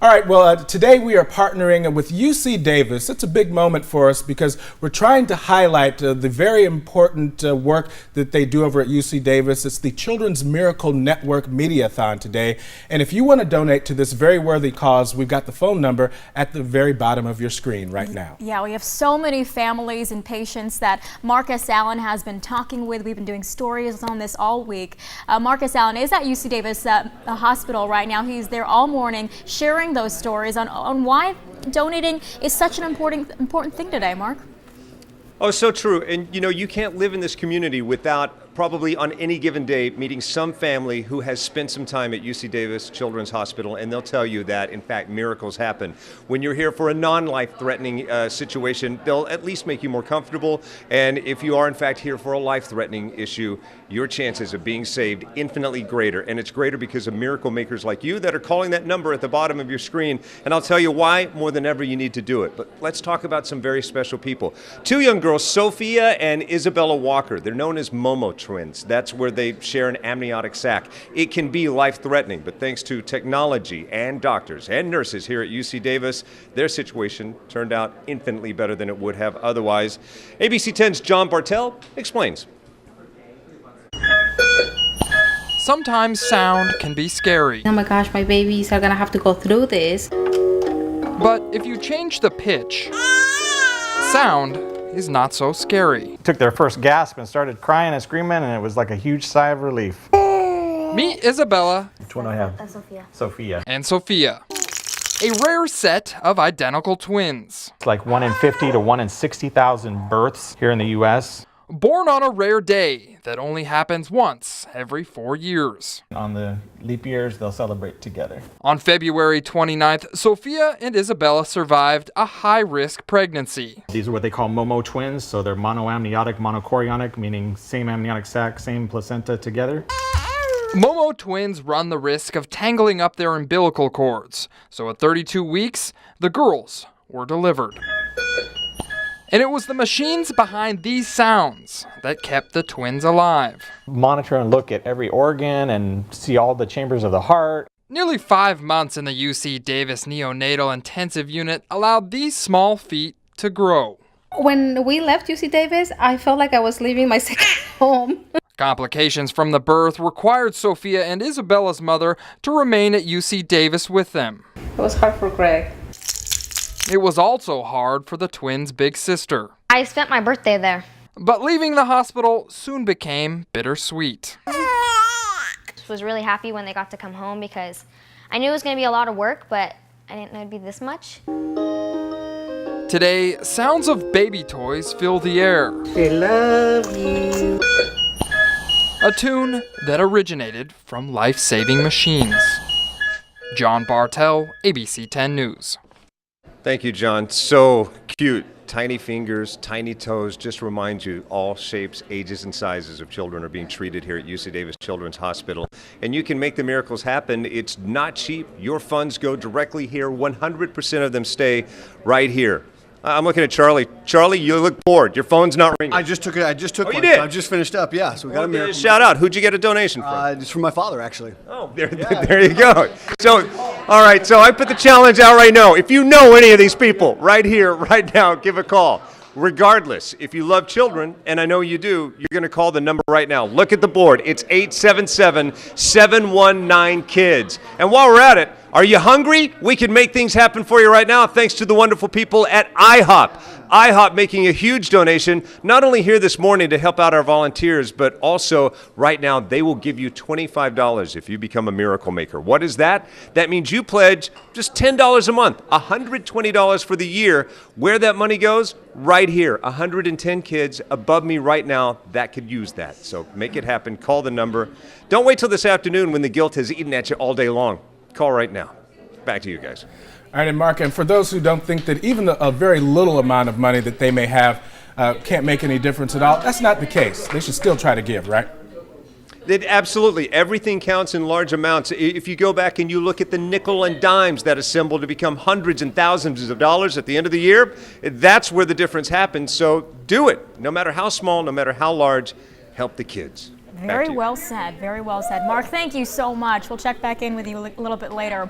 All right, well, today we are partnering with UC Davis. It's a big moment for us because we're trying to highlight the very important work that they do over at UC Davis. It's the Children's Miracle Network Mediathon today. And if you want to donate to this very worthy cause, we've got the phone number at the very bottom of your screen right now. Yeah, we have so many families and patients that Marcus Allen has been talking with. We've been doing stories on this all week. Marcus Allen is at UC Davis Hospital right now. He's there all morning sharing those stories on why donating is such an important thing today, Mark. Oh, so true. And you know, you can't live in this community without probably on any given day meeting some family who has spent some time at UC Davis Children's Hospital, and they'll tell you that, in fact, miracles happen. When you're here for a non-life-threatening situation, they'll at least make you more comfortable. And if you are, in fact, here for a life-threatening issue, your chances of being saved infinitely greater. And it's greater because of miracle makers like you that are calling that number at the bottom of your screen. And I'll tell you why more than ever you need to do it. But let's talk about some very special people. Two young girls, Sophia and Isabella Walker. They're known as Momo twins. That's where they share an amniotic sac. It can be life-threatening, but thanks to technology and doctors and nurses here at UC Davis, their situation turned out infinitely better than it would have otherwise. ABC 10's John Bartell explains. Sometimes sound can be scary. Oh my gosh, my babies are gonna have to go through this. But if you change the pitch, sound is not so scary. Took their first gasp and started crying and screaming, and it was like a huge sigh of relief. Meet Isabella. Which one do I have? Sophia. Sophia. And Sophia. A rare set of identical twins. It's like 1 in 50 to 1 in 60,000 births here in the U.S. Born on a rare day that only happens once every 4 years. On the leap years, they'll celebrate together. On February 29th, Sophia and Isabella survived a high-risk pregnancy. These are what they call Momo twins, so they're monoamniotic, monochorionic, meaning same amniotic sac, same placenta together. Momo twins run the risk of tangling up their umbilical cords, so at 32 weeks, the girls were delivered. And it was the machines behind these sounds that kept the twins alive. Monitor and look at every organ and see all the chambers of the heart. Nearly 5 months in the UC Davis neonatal intensive unit allowed these small feet to grow. When we left UC Davis, I felt like I was leaving my second home. Complications from the birth required Sophia and Isabella's mother to remain at UC Davis with them. It was hard for Greg. It was also hard for the twins' big sister. I spent my birthday there. But leaving the hospital soon became bittersweet. I was really happy when they got to come home because I knew it was going to be a lot of work, but I didn't know it'd be this much. Today, sounds of baby toys fill the air. They love you. A tune that originated from life-saving machines. John Bartell, ABC 10 News. Thank you, John. So cute. Tiny fingers, tiny toes, just remind you all shapes, ages, and sizes of children are being treated here at UC Davis Children's Hospital. And you can make the miracles happen. It's not cheap. Your funds go directly here. 100% of them stay right here. I'm looking at Charlie. Charlie, you look bored. Your phone's not ringing. I just took one. You did? I just finished up, yeah. So we got a miracle. Shout out. Who'd you get a donation from? It's from my father, actually. Oh, there you go. So, all right, so I put the challenge out right now. If you know any of these people right here, right now, give a call. Regardless, if you love children, and I know you do, you're going to call the number right now. Look at the board. It's 877-719-KIDS. And while we're at it, are you hungry? We can make things happen for you right now thanks to the wonderful people at IHOP. IHOP making a huge donation, not only here this morning to help out our volunteers, but also right now they will give you $25 if you become a miracle maker. What is that? That means you pledge just $10 a month, $120 for the year. Where that money goes? Right here. 110 kids above me right now that could use that. So make it happen. Call the number. Don't wait till this afternoon when the guilt has eaten at you all day long. Call right now. Back to you guys. All right, and Mark, and for those who don't think that even a very little amount of money that they may have can't make any difference at all, that's not the case. They should still try to give, right? Absolutely. Everything counts in large amounts. If you go back and you look at the nickel and dimes that assemble to become hundreds and thousands of dollars at the end of the year, that's where the difference happens. So do it. No matter how small, no matter how large, help the kids. Very well said. Very well said. Mark, thank you so much. We'll check back in with you a little bit later.